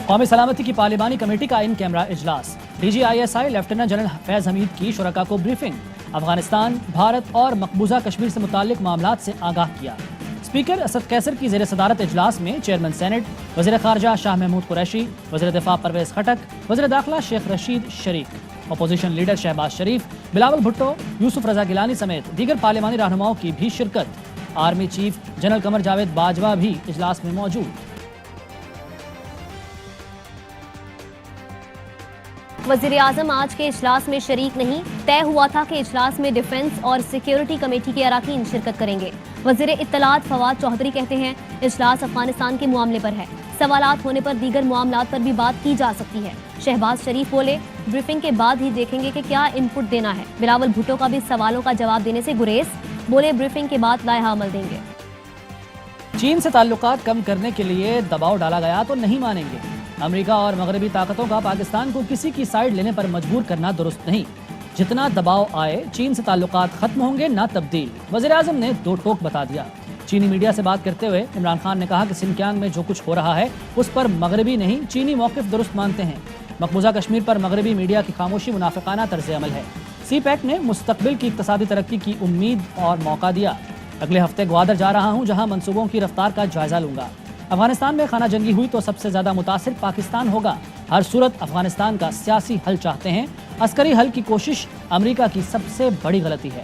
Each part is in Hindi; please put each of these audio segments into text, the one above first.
कौमी सलामती की पार्लिमानी कमेटी का इन कैमरा इजलास। DGISI lieutenant general Faiz Hamid की शुरका को ब्रीफिंग। अफगानिस्तान, भारत और मकबूजा कश्मीर से मुताल्लिक मामलात से आगाह किया। स्पीकर असद कैसर की ज़ेर सदारत इजलास में चेयरमैन सेनेट, वज़ीर ख़ारजा शाह महमूद कुरैशी, वज़ीर दिफा परवेज़ खटक, वज़ीर दाखिला शेख रशीद शरीक, अपोजिशन लीडर शहबाज शरीफ, बिलावल भुट्टो, यूसुफ रजा गिलानी समेत दीगर पार्लिमानी रहनुमाओं की भी शिरकत। Army chief general Qamar Javed Bajwa भी इजलास में मौजूद। वज़ीर आज़म आज के इजलास में शरीक नहीं। तय हुआ था कि इजलास में डिफेंस और सिक्योरिटी कमेटी के अराकीन शिरकत करेंगे। वज़ीर इत्तलात फवाद चौधरी कहते हैं इजलास अफगानिस्तान के मामले पर है, सवालात होने पर दीगर मामलात पर भी बात की जा सकती है। शहबाज शरीफ बोले ब्रीफिंग के बाद ही देखेंगे कि क्या इनपुट देना है। बिलावल भुट्टो का भी सवालों का जवाब देने से गुरेज, बोले ब्रीफिंग के बाद लाया अमल देंगे। चीन से ताल्लुकात कम करने के लिए दबाव डाला गया तो नहीं मानेंगे। अमेरिका और मगरबी ताकतों का पाकिस्तान को किसी की साइड लेने पर मजबूर करना दुरुस्त नहीं। जितना दबाव आए चीन से ताल्लुकात खत्म होंगे ना तब्दील। वज़ीर आज़म ने दो टोक बता दिया। चीनी मीडिया से बात करते हुए इमरान खान ने कहा कि सिंकियांग में जो कुछ हो रहा है उस पर मगरबी नहीं चीनी मौक़िफ़ दुरुस्त मानते हैं। मकबूजा कश्मीर पर मगरबी मीडिया की खामोशी मुनाफिकाना तर्ज अमल है। CPEC ने मुस्तकबिल की इक़्तिसादी तरक्की की उम्मीद और मौका दिया। अगले हफ्ते ग्वादर जा रहा हूँ जहाँ मनसूबों की रफ्तार का जायजा लूंगा। अफगानिस्तान में खाना जंगी हुई तो सबसे ज्यादा मुतासिर पाकिस्तान होगा। हर सूरत अफगानिस्तान का सियासी हल चाहते हैं। अस्करी हल की कोशिश अमेरिका की सबसे बड़ी गलती है।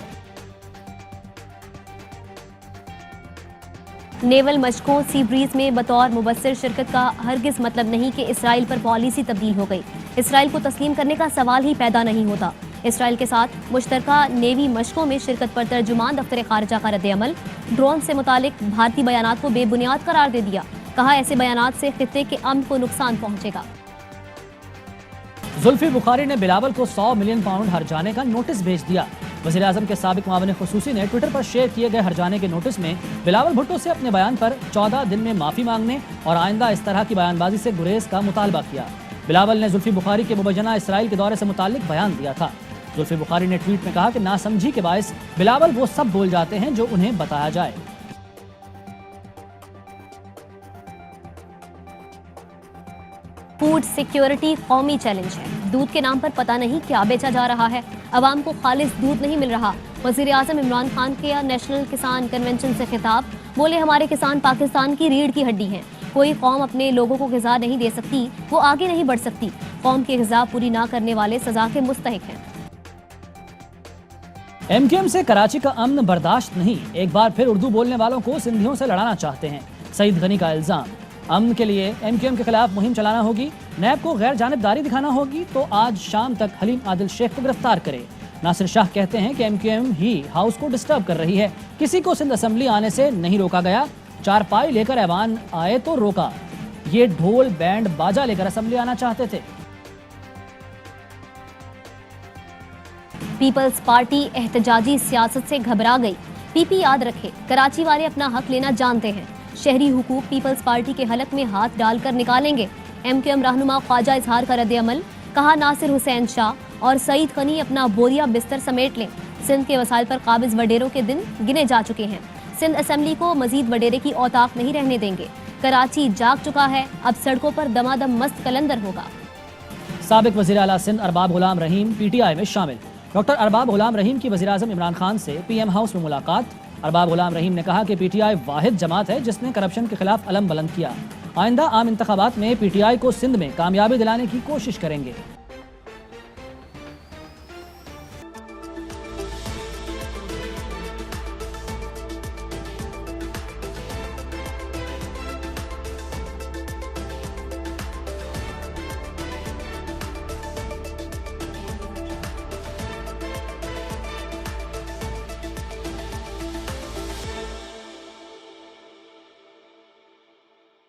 नेवल मशकों सी ब्रीज में बतौर मुबस्सिर शिरकत का हरगिज मतलब नहीं कि इसराइल पर पॉलिसी तब्दील हो गई। इसराइल को तस्लीम करने का सवाल ही पैदा नहीं होता। इसराइल के साथ मुश्तरका नेवी मशकों में शिरकत पर तर्जुमान दफ्तर खारजा का रद्द-ए-अमल। ड्रोन से मुतालिक भारतीय बयानात को बेबुनियाद करार दे दिया। कहा ऐसे बयानात से खित्ते के अमन को नुकसान पहुंचेगा। जुल्फी बुखारी ने बिलावल को 100 मिलियन पाउंड हर्जाने का नोटिस भेज दिया। वज़ीर आज़म के साबिक मुआविन खुसूसी ने ट्विटर पर शेयर किए गए हर्जाने के नोटिस में बिलावल भुट्टो से अपने बयान पर 14 दिन में माफ़ी मांगने और आइंदा इस तरह की बयानबाजी से गुरेज का मुतालबा किया। बिलावल ने जुल्फी बुखारी के मुबैना इसराइल के दौरे से मुताल्लिक बयान दिया था। जुल्फी बुखारी ने ट्वीट में कहा कि नासमझी के बायस बिलावल वो सब बोल जाते हैं जो उन्हें बताया जाए। फूड सिक्योरिटी कौमी चैलेंज है। दूध के नाम पर पता नहीं क्या बेचा जा रहा है। अवाम को खालिस दूध नहीं मिल रहा। वज़ीर आज़म इमरान खान के नेशनल किसान कन्वेंशन से खिताब, बोले हमारे किसान पाकिस्तान की रीढ़ की हड्डी हैं। कोई कौम अपने लोगों को ग़िज़ा नहीं दे सकती, वो आगे नहीं बढ़ सकती। कौम की ग़िज़ा पूरी ना करने वाले सज़ा के मुस्तहिक हैं। MQM से कराची का अमन बर्दाश्त नहीं। एक बार फिर उर्दू बोलने वालों को सिंधियों से लड़ाना चाहते हैं। सईद गनी का इल्जाम। अमन के लिए MQM के खिलाफ मुहिम चलाना होगी। नैब को गैर जानिबदारी दिखाना होगी तो आज शाम तक हलीम आदिल शेख को गिरफ्तार करे। नासिर शाह कहते हैं कि MQM ही हाउस को डिस्टर्ब कर रही है। किसी को सिंध असेंबली आने से नहीं रोका गया। चारपाई लेकर ऐवान आए तो रोका। ये ढोल बैंड बाजा लेकर असेंबली आना चाहते थे। पीपल्स पार्टी एहतजाजी सियासत से घबरा गई। PP याद रखे, कराची वाले अपना हक लेना जानते हैं। शहरी हुकूक पीपल्स पार्टी के हलक में हाथ डालकर निकालेंगे। MQM रहनुमा ख्वाजा इजहार का रद्द-ए-अमल। कहा नासिर हुसैन शाह और सईद गनी अपना बोरिया बिस्तर समेट लें। सिंध के वसाइल पर काबिज वडेरों के दिन गिने जा चुके हैं। सिंध असेंबली को मजीद वडेरे की औताक नहीं रहने देंगे। कराची जाग चुका है, अब सड़कों पर दमादम मस्त कलंदर होगा। साबिक वज़ीर आला सिंध अरबाब गुलाम रहीम PTI में शामिल। डॉक्टर अरबाब गुलाम रहीम की वज़ीर आज़म इमरान खान से PM हाउस में मुलाकात। अरबाब गुलाम रहीम ने कहा कि PTI वाहिद जमात है जिसने करप्शन के खिलाफ अलम बुलंद किया। आइंदा आम इंतखाबात में PTI को सिंध में कामयाबी दिलाने की कोशिश करेंगे।